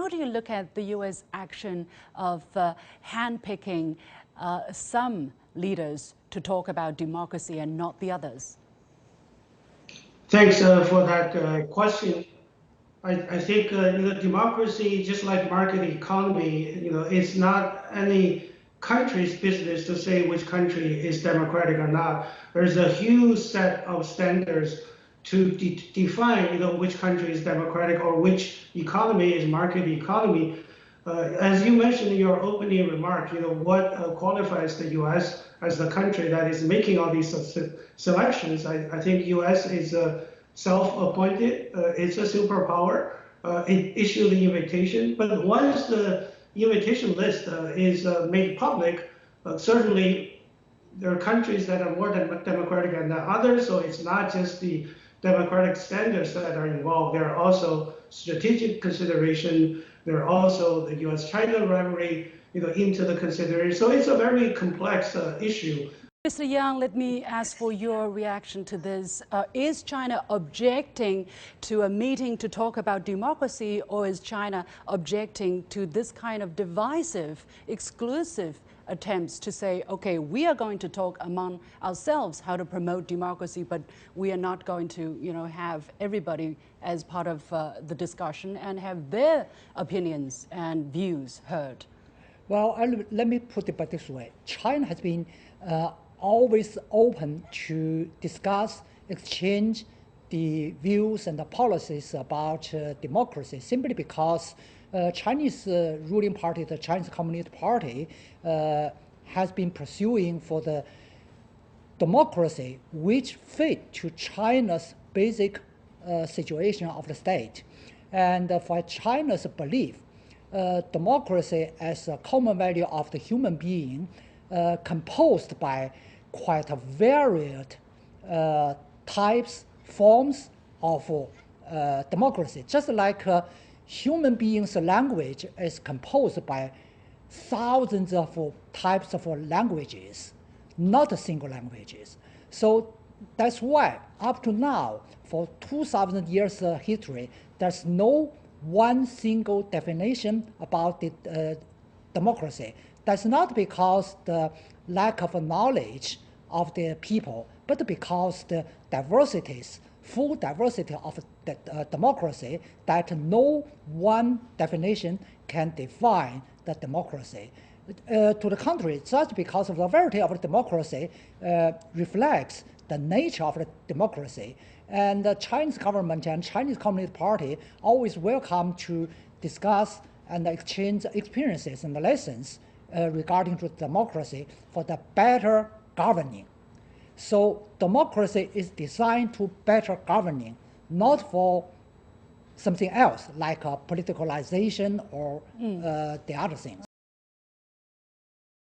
how do you look at the U.S. action of handpicking some leaders to talk about democracy and not the others? Thanks for that question. I think democracy, just like market economy, it's not any country's business to say which country is democratic or not. There's a huge set of standards to define, which country is democratic or which economy is market economy. As you mentioned in your opening remark, what qualifies the U.S. as the country that is making all these selections? I think U.S. is self-appointed. It's a superpower. It issued the invitation, but once the invitation list is made public, certainly there are countries that are more democratic than the others. So it's not just the democratic standards that are involved. There are also strategic consideration. There are also the U.S.-China rivalry, into the consideration. So it's a very complex issue. Mr. Yang, let me ask for your reaction to this. Is China objecting to a meeting to talk about democracy, or is China objecting to this kind of divisive, exclusive attempts to say, okay, we are going to talk among ourselves how to promote democracy, but we are not going to, have everybody as part of the discussion and have their opinions and views heard? Well, let me put it this way. China has been always open to discuss, exchange the views and the policies about democracy, simply because Chinese ruling party, the Chinese Communist Party, has been pursuing for the democracy which fit to China's basic situation of the state. And for China's belief, democracy as a common value of the human being, composed by quite a varied types, forms of democracy. Just like human beings' language is composed by thousands of types of languages, not single languages. So that's why up to now, for 2,000 years history, there's no one single definition about the democracy. That's not because the lack of knowledge of the people, but because the diversities, full diversity of the democracy, that no one definition can define the democracy. To the contrary, just because of the variety of the democracy reflects the nature of the democracy. And the Chinese government and Chinese Communist Party always welcome to discuss and exchange experiences and lessons regarding to democracy for the better governing. So democracy is designed to better governing, not for something else like politicalization or the other things.